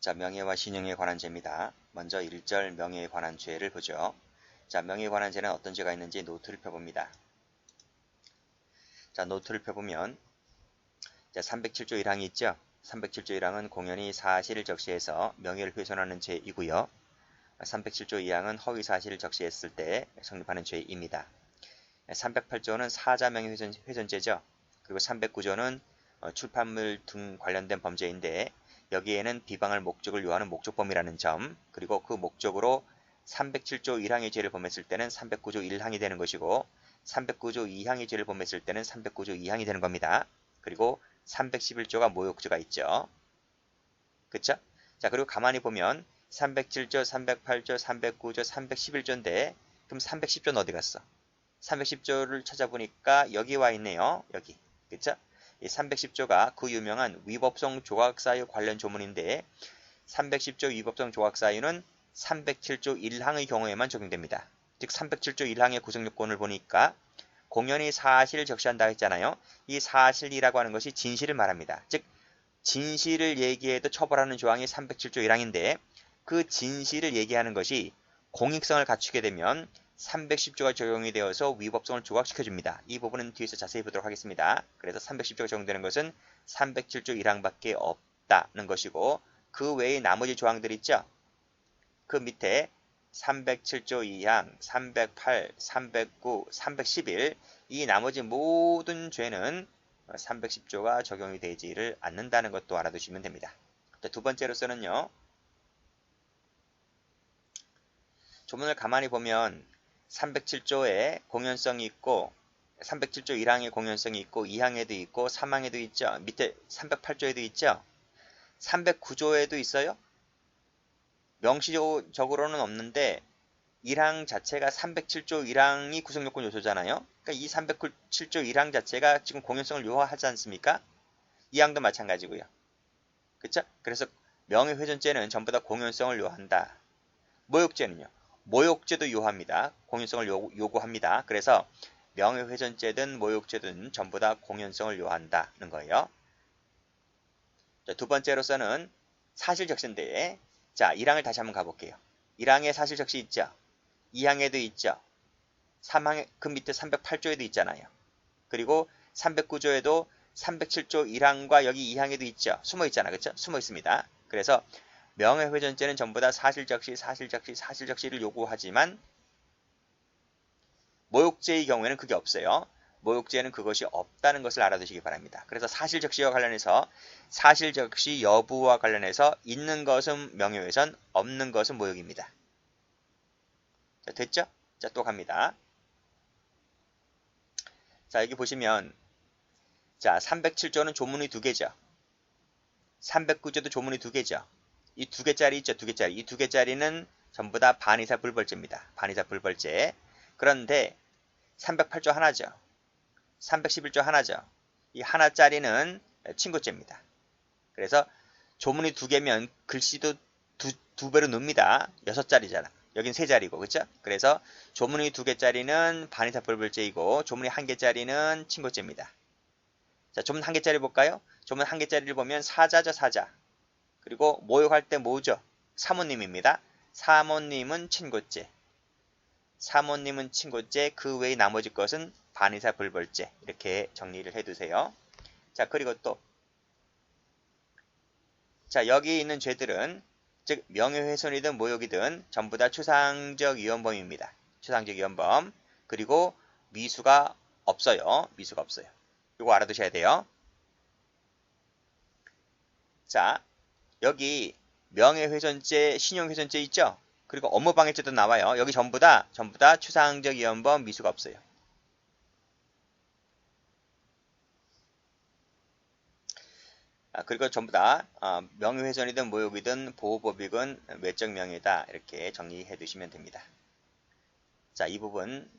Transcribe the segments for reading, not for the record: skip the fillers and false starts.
자, 명예와 신용에 관한 죄입니다. 먼저 1절 명예에 관한 죄를 보죠. 자, 명예에 관한 죄는 어떤 죄가 있는지 노트를 펴봅니다. 자, 노트를 펴보면 자, 307조 1항이 있죠. 307조 1항은 공연히 사실을 적시해서 명예를 훼손하는 죄이고요. 307조 2항은 허위 사실을 적시했을 때 성립하는 죄입니다. 308조는 사자 명예훼손죄죠. 그리고 309조는 출판물 등 관련된 범죄인데 여기에는 비방할 목적을 요하는 목적범이라는 점, 그리고 그 목적으로 307조 1항의 죄를 범했을 때는 309조 1항이 되는 것이고 309조 2항의 죄를 범했을 때는 309조 2항이 되는 겁니다. 그리고 311조가 모욕죄가 있죠. 그쵸? 자, 그리고 가만히 보면 307조, 308조, 309조, 311조인데 그럼 310조는 어디 갔어? 310조를 찾아보니까 여기 와 있네요. 여기. 그쵸? 이 310조가 그 유명한 위법성 조각사유 관련 조문인데 310조 위법성 조각사유는 307조 1항의 경우에만 적용됩니다. 즉 307조 1항의 구성요건을 보니까 공연히 사실을 적시한다 했잖아요. 이 사실이라고 하는 것이 진실을 말합니다. 즉 진실을 얘기해도 처벌하는 조항이 307조 1항인데 그 진실을 얘기하는 것이 공익성을 갖추게 되면 310조가 적용이 되어서 위법성을 조각시켜줍니다. 이 부분은 뒤에서 자세히 보도록 하겠습니다. 그래서 310조가 적용되는 것은 307조 1항밖에 없다는 것이고 그 외의 나머지 조항들 있죠. 그 밑에 307조 2항, 308, 309, 311 이 나머지 모든 죄는 310조가 적용이 되지를 않는다는 것도 알아두시면 됩니다. 두 번째로서는요. 조문을 가만히 보면 307조에 공연성이 있고 307조 1항에 공연성이 있고 2항에도 있고 3항에도 있죠. 밑에 308조에도 있죠. 309조에도 있어요. 명시적으로는 없는데 1항 자체가 307조 1항이 구성요건 요소잖아요. 그러니까 이 307조 1항 자체가 지금 공연성을 요하지 않습니까? 2항도 마찬가지고요. 그쵸? 그래서 명예훼손죄는 전부 다 공연성을 요한다. 모욕죄는요. 모욕죄도 요합니다. 공연성을 요구합니다. 그래서 명예훼손죄든 모욕죄든 전부 다 공연성을 요한다는 거예요. 자, 두 번째로서는 사실적시인데 자, 1항을 다시 한번 가볼게요. 1항에 사실적시 있죠. 2항에도 있죠. 3항, 그 밑에 308조에도 있잖아요. 그리고 309조에도 307조 1항과 여기 2항에도 있죠. 숨어 있잖아. 그렇죠? 숨어 있습니다. 그래서 명예훼손죄는 전부 다 사실적시를 요구하지만 모욕죄의 경우에는 그게 없어요. 모욕죄는 그것이 없다는 것을 알아두시기 바랍니다. 그래서 사실적시와 관련해서 사실적시 여부와 관련해서 있는 것은 명예훼손, 없는 것은 모욕입니다. 자, 됐죠? 자, 또 갑니다. 자, 여기 보시면 자, 307조는 조문이 두 개죠. 309조도 조문이 두 개죠. 이 두 개짜리 있죠. 두 개짜리. 이 두 개짜리는 전부 다 반의사 불벌죄입니다. 반의사 불벌죄. 그런데 308조 하나죠. 311조 하나죠. 이 하나짜리는 친고죄입니다. 그래서 조문이 두 개면 글씨도 두 배로 늡니다. 6자리잖아. 여긴 3자리고, 그쵸? 그래서 조문이 두 개짜리는 반의사 불벌죄이고 조문이 한 개짜리는 친고죄입니다. 자, 조문 한 개짜리 볼까요? 조문 한 개짜리를 보면 사자죠, 사자. 그리고 모욕할 때 뭐죠? 사모님입니다. 사모님은 친고죄. 사모님은 친고죄, 그 외의 나머지 것은 반의사 불벌죄. 이렇게 정리를 해두세요. 자, 그리고 또 자, 여기 있는 죄들은 즉 명예훼손이든 모욕이든 전부 다 추상적 위헌범입니다. 추상적 위헌범. 그리고 미수가 없어요. 미수가 없어요. 이거 알아두셔야 돼요. 자, 여기 명예훼손죄, 신용훼손죄 있죠? 그리고 업무방해죄도 나와요. 여기 전부 다 추상적 위헌범, 미수가 없어요. 그리고 전부 다 명예훼손이든 모욕이든 보호법익은 외적 명예다. 이렇게 정리해 두시면 됩니다. 자, 이 부분을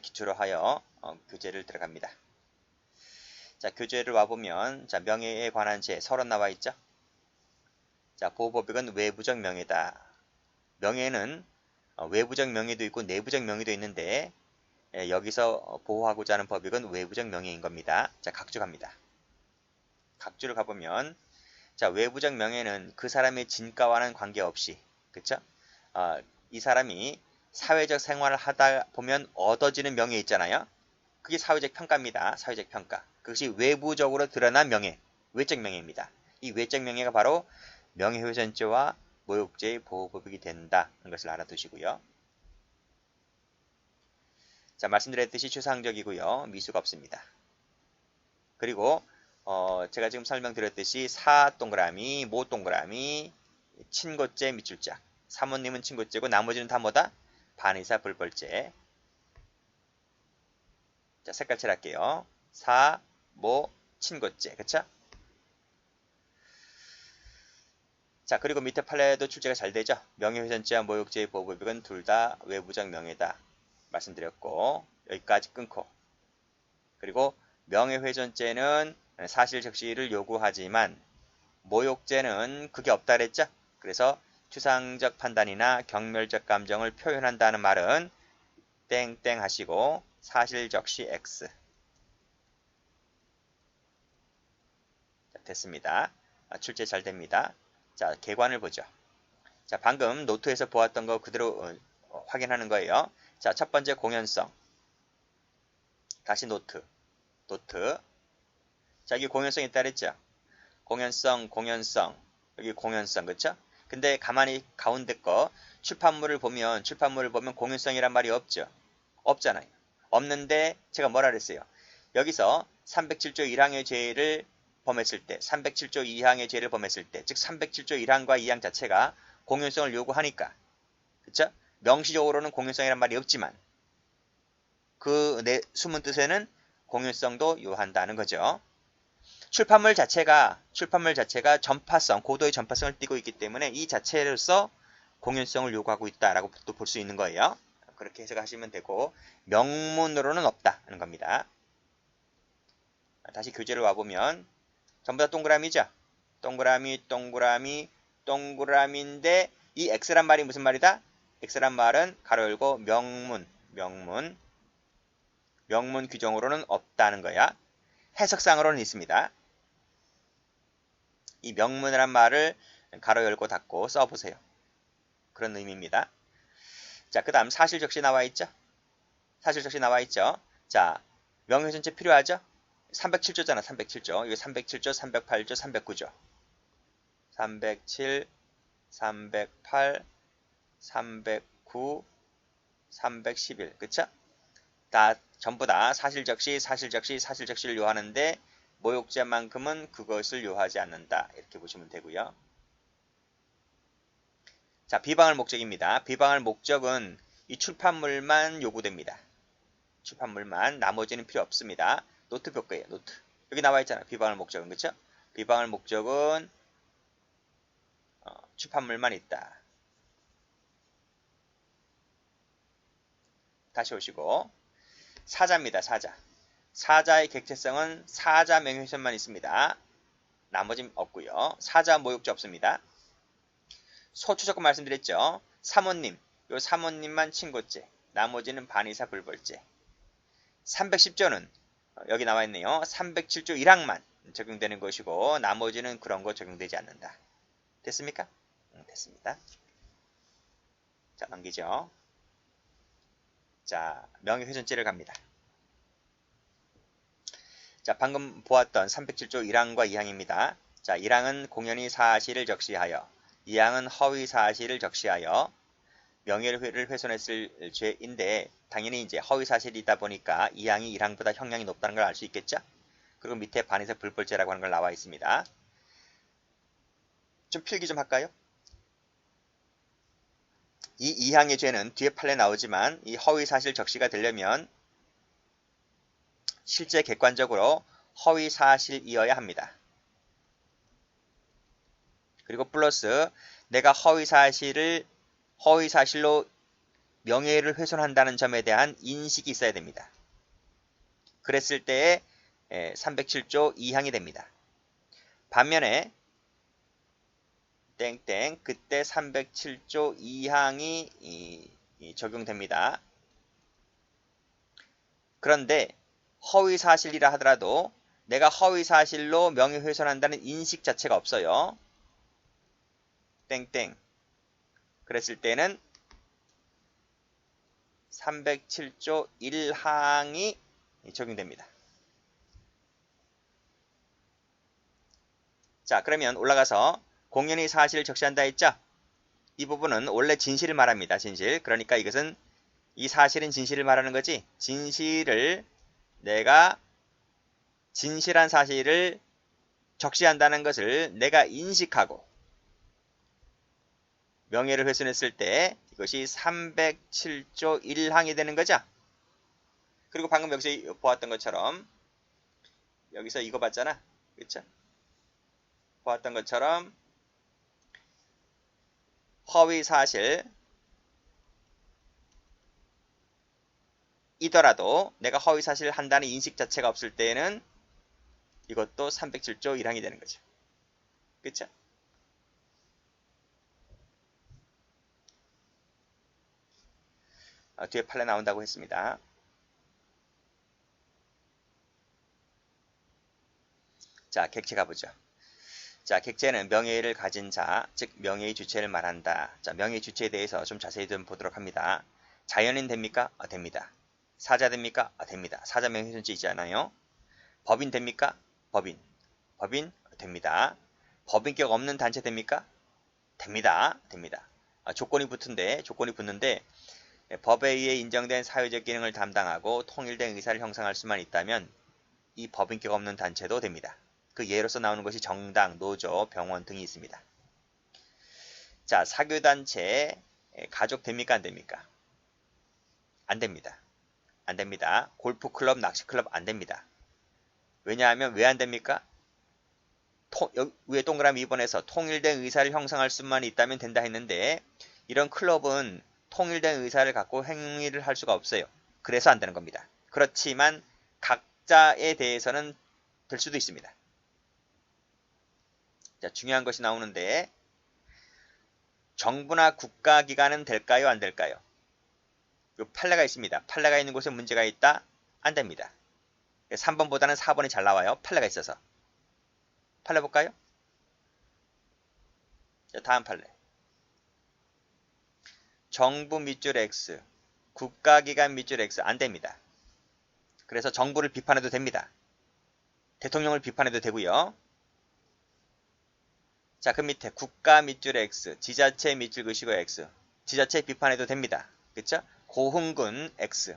기초로 하여 교재를 들어갑니다. 자, 교재를 와보면 자, 명예에 관한 죄 서론 나와 있죠? 자, 보호법익은 외부적 명예다. 명예는 외부적 명예도 있고 내부적 명예도 있는데 여기서 보호하고자 하는 법익은 외부적 명예인 겁니다. 자, 각주 갑니다. 각주를 가보면 자, 외부적 명예는 그 사람의 진가와는 관계없이, 그쵸? 이 사람이 사회적 생활을 하다 보면 얻어지는 명예 있잖아요. 그게 사회적 평가입니다. 사회적 평가. 그것이 외부적으로 드러난 명예, 외적 명예입니다. 이 외적 명예가 바로 명예훼손죄와 모욕죄의 보호법이 된다는 것을 알아두시고요. 자, 말씀드렸듯이 추상적이고요. 미수가 없습니다. 그리고 제가 지금 설명드렸듯이 사 동그라미, 모 동그라미, 친고죄, 밑줄짝. 사모님은 친고죄고 나머지는 다 뭐다? 반의사 불벌죄. 자, 색깔 칠할게요. 사, 모, 친고죄. 그쵸? 자, 그리고 밑에 판례도 출제가 잘 되죠? 명예훼손죄와 모욕죄의 보호법은 둘 다 외부적 명예다. 말씀드렸고 여기까지 끊고, 그리고 명예훼손죄는 사실 적시를 요구하지만 모욕죄는 그게 없다 그랬죠? 그래서 추상적 판단이나 경멸적 감정을 표현한다는 말은 땡땡 하시고 사실 적시 X. 자, 됐습니다. 출제 잘 됩니다. 자, 개관을 보죠. 자, 방금 노트에서 보았던 거 그대로 확인하는 거예요. 자, 첫 번째 공연성. 다시 노트. 자, 여기 공연성 있다 그랬죠? 공연성. 여기 공연성, 그쵸? 근데 가만히 가운데 거 출판물을 보면 공연성이란 말이 없죠? 없잖아요. 없는데 제가 뭐라 그랬어요? 여기서 307조 1항의 죄를 범했을 때, 307조 2항의 죄를 범했을 때, 즉 307조 1항과 2항 자체가 공연성을 요구하니까, 그쵸? 명시적으로는 공연성이란 말이 없지만 그 숨은 뜻에는 공연성도 요한다는 거죠. 출판물 자체가 전파성, 고도의 전파성을 띠고 있기 때문에 이 자체로서 공연성을 요구하고 있다라고 또 볼 수 있는 거예요. 그렇게 해석하시면 되고, 명문으로는 없다 하는 겁니다. 다시 교재를 와보면 전부 다 동그라미죠. 동그라미인데 이 X란 말이 무슨 말이다? X란 말은 가로 열고 명문 규정으로는 없다는 거야. 해석상으로는 있습니다. 이 명문이란 말을 가로 열고 닫고 써보세요. 그런 의미입니다. 자, 그 다음 사실적시 나와 있죠? 자, 명예훼손죄 필요하죠? 307조잖아, 307조. 이거 307조, 308조, 309조. 307, 308, 309, 311. 그쵸? 전부 다 사실적시를 요하는데 모욕죄만큼은 그것을 요하지 않는다. 이렇게 보시면 되고요. 자, 비방할 목적입니다. 비방할 목적은 이 출판물만 요구됩니다. 출판물만, 나머지는 필요 없습니다. 노트 볼 거예요. 노트. 여기 나와 있잖아. 비방할 목적은. 그쵸? 비방할 목적은 출판물만 있다. 다시 오시고, 사자입니다. 사자의 객체성은 사자 명예훼손만 있습니다. 나머지는 없고요. 사자 모욕죄 없습니다. 소추적금 말씀드렸죠. 사모님, 요 사모님만 친고죄, 나머지는 반의사 불벌죄. 310조는 여기 나와 있네요. 307조 1항만 적용되는 것이고 나머지는 그런 거 적용되지 않는다. 됐습니까? 됐습니다. 자, 넘기죠. 자, 명예훼손죄를 갑니다. 자, 방금 보았던 307조 1항과 2항입니다. 자, 1항은 공연히 사실을 적시하여, 2항은 허위 사실을 적시하여 명예를 훼손했을 죄인데 당연히 이제 허위 사실이다 보니까 2항이 1항보다 형량이 높다는 걸 알 수 있겠죠? 그리고 밑에 반의사 불벌죄라고 하는 걸 나와 있습니다. 좀 필기 좀 할까요? 이 2항의 죄는 뒤에 판례 나오지만 이 허위 사실 적시가 되려면 실제 객관적으로 허위 사실이어야 합니다. 그리고 플러스 내가 허위 사실로 명예를 훼손한다는 점에 대한 인식이 있어야 됩니다. 그랬을 때에 307조 2항이 됩니다. 반면에 그때 307조 2항이 적용됩니다. 그런데 허위 사실이라 하더라도 내가 허위사실로 명예훼손한다는 인식 자체가 없어요. 땡땡. 그랬을 때는 307조 1항이 적용됩니다. 자, 그러면 올라가서 공연히 사실을 적시한다 했죠? 이 부분은 원래 진실을 말합니다. 진실. 그러니까 이것은 이 사실은 진실을 말하는 거지. 진실을 내가 진실한 사실을 적시한다는 것을 내가 인식하고 명예를 훼손했을 때 이것이 307조 1항이 되는 거죠. 그리고 방금 여기서 보았던 것처럼 여기서 이거 봤잖아. 그렇죠? 보았던 것처럼 허위 사실 이더라도 내가 허위 사실을 한다는 인식 자체가 없을 때에는 이것도 307조 1항이 되는 거죠. 그렇죠? 뒤에 판례 나온다고 했습니다. 자, 객체 가보죠. 자, 객체는 명예를 가진 자, 즉 명예의 주체를 말한다. 자, 명예의 주체에 대해서 좀 자세히 좀 보도록 합니다. 자연인 됩니까? 됩니다. 사자 됩니까? 됩니다. 사자 명예훼손죄 있잖아요. 법인 됩니까? 법인 됩니다. 법인격 없는 단체 됩니까? 됩니다. 조건이 붙는데 법에 의해 인정된 사회적 기능을 담당하고 통일된 의사를 형성할 수만 있다면 이 법인격 없는 단체도 됩니다. 그 예로서 나오는 것이 정당, 노조, 병원 등이 있습니다. 자, 사교단체, 가족 됩니까? 안 됩니까? 안 됩니다. 골프클럽, 낚시클럽 안 됩니다. 왜냐하면 왜 안 됩니까? 위에 동그라미 2번에서 통일된 의사를 형성할 수만 있다면 된다 했는데 이런 클럽은 통일된 의사를 갖고 행위를 할 수가 없어요. 그래서 안 되는 겁니다. 그렇지만 각자에 대해서는 될 수도 있습니다. 자, 중요한 것이 나오는데 정부나 국가기관은 될까요? 안 될까요? 요 판례가 있습니다. 판례가 있는 곳에 문제가 있다? 안 됩니다. 3번보다는 4번이 잘 나와요. 판례가 있어서. 판례 볼까요? 자, 다음 판례. 정부 밑줄 X, 국가기관 밑줄 X 안 됩니다. 그래서 정부를 비판해도 됩니다. 대통령을 비판해도 되고요. 자, 그 밑에 국가 밑줄 X, 지자체 밑줄 그시고 X, 지자체 비판해도 됩니다. 그쵸? 고흥군 X.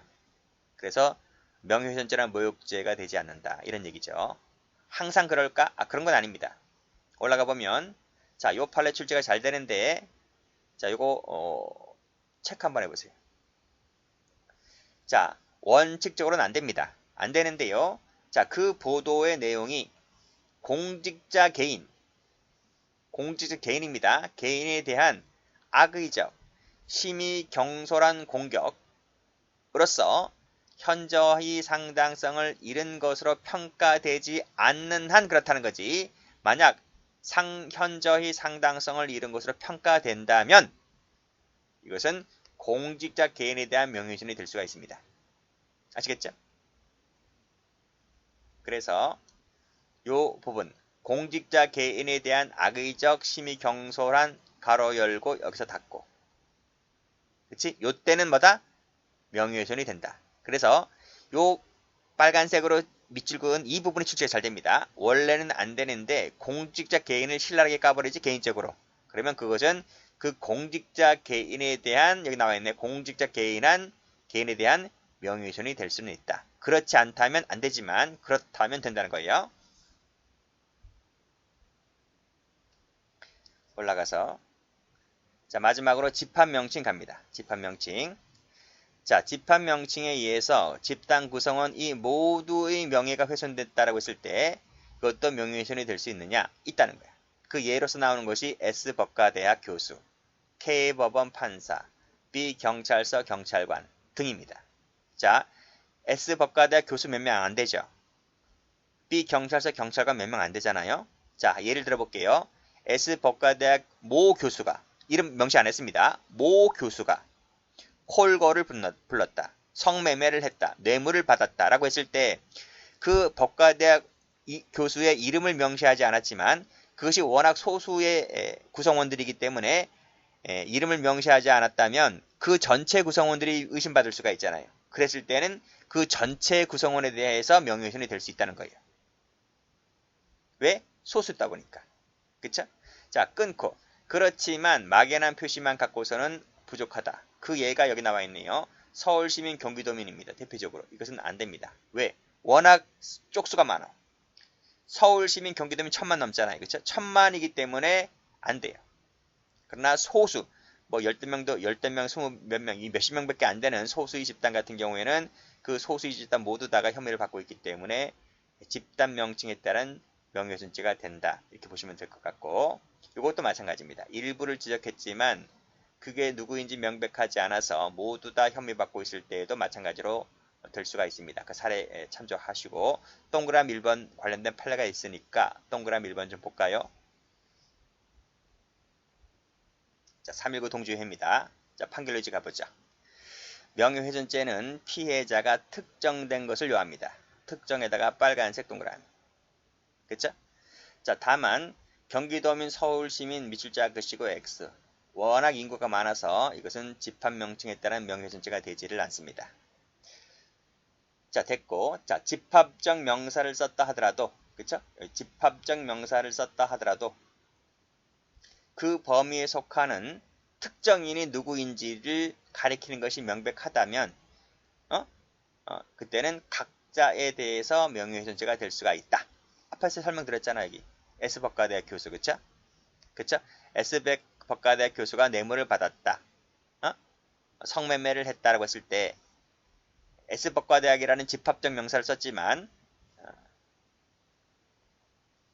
그래서 명예훼손죄나 모욕죄가 되지 않는다. 이런 얘기죠. 항상 그럴까? 그런 건 아닙니다. 올라가 보면 자, 요 판례 출제가 잘 되는데 자, 요거 체크 한번 해보세요. 자, 원칙적으로는 안 됩니다. 안 되는데요. 자, 그 보도의 내용이 공직자 개인입니다. 개인에 대한 악의적, 심히 경솔한 공격으로서 현저히 상당성을 잃은 것으로 평가되지 않는 한 그렇다는 거지. 만약 현저히 상당성을 잃은 것으로 평가된다면 이것은 공직자 개인에 대한 명예훼손이 될 수가 있습니다. 아시겠죠? 그래서 요 부분 공직자 개인에 대한 악의적 심히 경솔한 가로 열고 여기서 닫고 그치? 요 때는 뭐다? 명예훼손이 된다. 그래서 요 빨간색으로 밑줄 그은 이 부분이 출제가 잘 됩니다. 원래는 안 되는데 공직자 개인을 신랄하게 까버리지 개인적으로. 그러면 그것은 그 공직자 개인에 대한 여기 나와 있네. 공직자 개인에 대한 명예훼손이 될 수는 있다. 그렇지 않다면 안 되지만 그렇다면 된다는 거예요. 올라가서 자, 마지막으로 집합명칭 갑니다. 집합명칭. 자, 집합명칭에 의해서 집단 구성원 이 모두의 명예가 훼손됐다라고 했을 때 그것도 명예훼손이 될 수 있느냐? 있다는 거야. 그 예로서 나오는 것이 S법과대학 교수, K법원 판사, B경찰서 경찰관 등입니다. 자, S법과대학 교수 몇 명 안 되죠? B경찰서 경찰관 몇 명 안 되잖아요? 자, 예를 들어 볼게요. S법과대학 모 교수가 이름 명시 안 했습니다. 모 교수가 콜거를 불렀다. 성매매를 했다. 뇌물을 받았다. 라고 했을 때 그 법과대학 이 교수의 이름을 명시하지 않았지만 그것이 워낙 소수의 구성원들이기 때문에 이름을 명시하지 않았다면 그 전체 구성원들이 의심받을 수가 있잖아요. 그랬을 때는 그 전체 구성원에 대해서 명예훼손이 될 수 있다는 거예요. 왜? 소수다 보니까. 그쵸? 자, 끊고. 그렇지만 막연한 표시만 갖고서는 부족하다. 그 예가 여기 나와 있네요. 서울시민 경기도민입니다. 대표적으로. 이것은 안 됩니다. 왜? 워낙 쪽수가 많아. 서울시민 경기도민 1000만 넘잖아요. 그쵸? 1000만이기 때문에 안 돼요. 그러나 소수, 뭐 10명, 20명, 몇 명, 이 몇십 명밖에 안 되는 소수의 집단 같은 경우에는 그 소수의 집단 모두 다가 혐의를 받고 있기 때문에 집단 명칭에 따른 명예훼손죄가 된다. 이렇게 보시면 될 것 같고, 이것도 마찬가지입니다. 일부를 지적했지만 그게 누구인지 명백하지 않아서 모두 다 혐의받고 있을 때에도 마찬가지로 될 수가 있습니다. 그 사례에 참조하시고, 동그라미 1번 관련된 판례가 있으니까 동그라미 1번 좀 볼까요? 자, 319 동주회입니다. 자, 판결유지 가보죠. 명예훼손죄는 피해자가 특정된 것을 요합니다. 특정에다가 빨간색 동그라미. 그쵸? 자, 다만 경기도민, 서울시민, 미출자 글씨고 X. 워낙 인구가 많아서 이것은 집합명칭에 따른 명예훼손죄가 되지를 않습니다. 자, 됐고. 자, 집합적 명사를 썼다 하더라도, 그쵸? 집합적 명사를 썼다 하더라도 그 범위에 속하는 특정인이 누구인지를 가리키는 것이 명백하다면 그때는 각자에 대해서 명예훼손죄가 될 수가 있다. 앞에서 설명드렸잖아. 여기 S법과대학 교수. 그쵸? 그쵸? S법과대학 교수가 뇌물을 받았다. 성매매를 했다라고 했을 때 S법과대학이라는 집합적 명사를 썼지만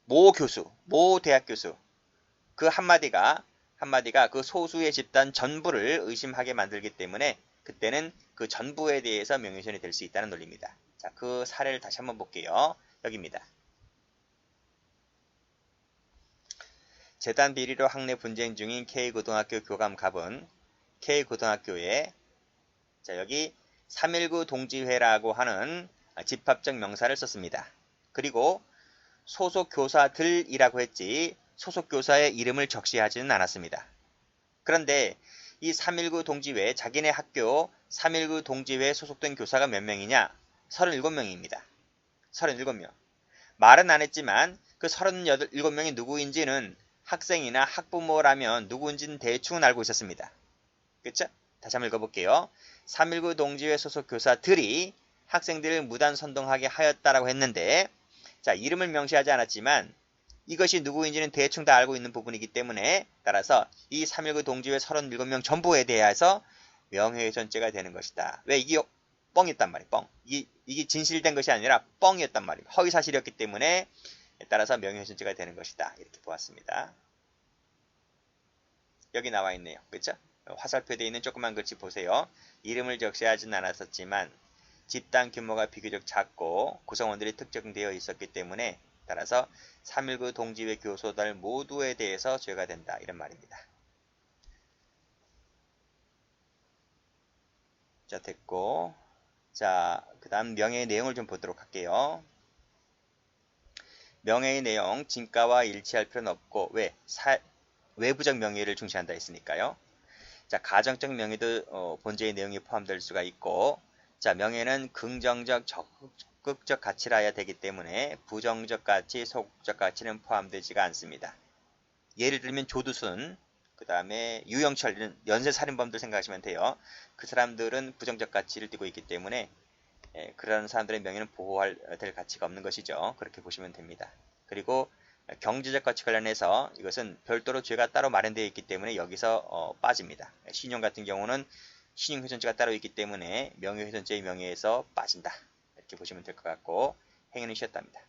모 교수, 모 대학 교수 그 한마디가 그 소수의 집단 전부를 의심하게 만들기 때문에 그때는 그 전부에 대해서 명예훼손이 될 수 있다는 논리입니다. 자, 그 사례를 다시 한번 볼게요. 여기입니다. 재단 비리로 학내 분쟁 중인 K고등학교 교감 갑은 K고등학교에 자, 여기 319 동지회라고 하는 집합적 명사를 썼습니다. 그리고 소속 교사들이라고 했지 소속 교사의 이름을 적시하지는 않았습니다. 그런데 이 319 동지회 자기네 학교 319 동지회에 소속된 교사가 몇 명이냐? 37명입니다. 37명. 말은 안 했지만 그 37명이 누구인지는 학생이나 학부모라면 누구인지는 대충은 알고 있었습니다. 그쵸? 다시 한번 읽어볼게요. 319 동지회 소속 교사들이 학생들을 무단 선동하게 하였다라고 했는데 자, 이름을 명시하지 않았지만 이것이 누구인지는 대충 다 알고 있는 부분이기 때문에 따라서 이 319 동지회 37명 전부에 대해서 명예훼손죄가 되는 것이다. 왜? 이게 뻥이었단 말이에요. 뻥. 이게 진실된 것이 아니라 뻥이었단 말이에요. 허위사실이었기 때문에 따라서 명예훼손죄가 되는 것이다. 이렇게 보았습니다. 여기 나와 있네요. 그렇죠? 화살표되어 있는 조그만 글씨 보세요. 이름을 적시하진 않았었지만 집단 규모가 비교적 작고 구성원들이 특정되어 있었기 때문에 따라서 319 동지회 교소들 모두에 대해서 죄가 된다. 이런 말입니다. 자, 됐고. 자, 그 다음 명예의 내용을 좀 보도록 할게요. 명예의 내용, 진가와 일치할 필요는 없고, 왜? 외부적 명예를 중시한다 했으니까요. 자, 가정적 명예도 본제의 내용이 포함될 수가 있고, 자, 명예는 긍정적, 적극적 가치라 해야 되기 때문에 부정적 가치, 소극적 가치는 포함되지가 않습니다. 예를 들면 조두순, 그 다음에 유영철, 연쇄살인범들 생각하시면 돼요. 그 사람들은 부정적 가치를 띠고 있기 때문에 그런 사람들의 명예는 보호할 될 가치가 없는 것이죠. 그렇게 보시면 됩니다. 그리고 경제적 가치 관련해서 이것은 별도로 죄가 따로 마련되어 있기 때문에 여기서 빠집니다. 신용 같은 경우는 신용훼손죄가 따로 있기 때문에 명예훼손죄의 명예에서 빠진다. 이렇게 보시면 될 것 같고 행위는 쉬었답니다.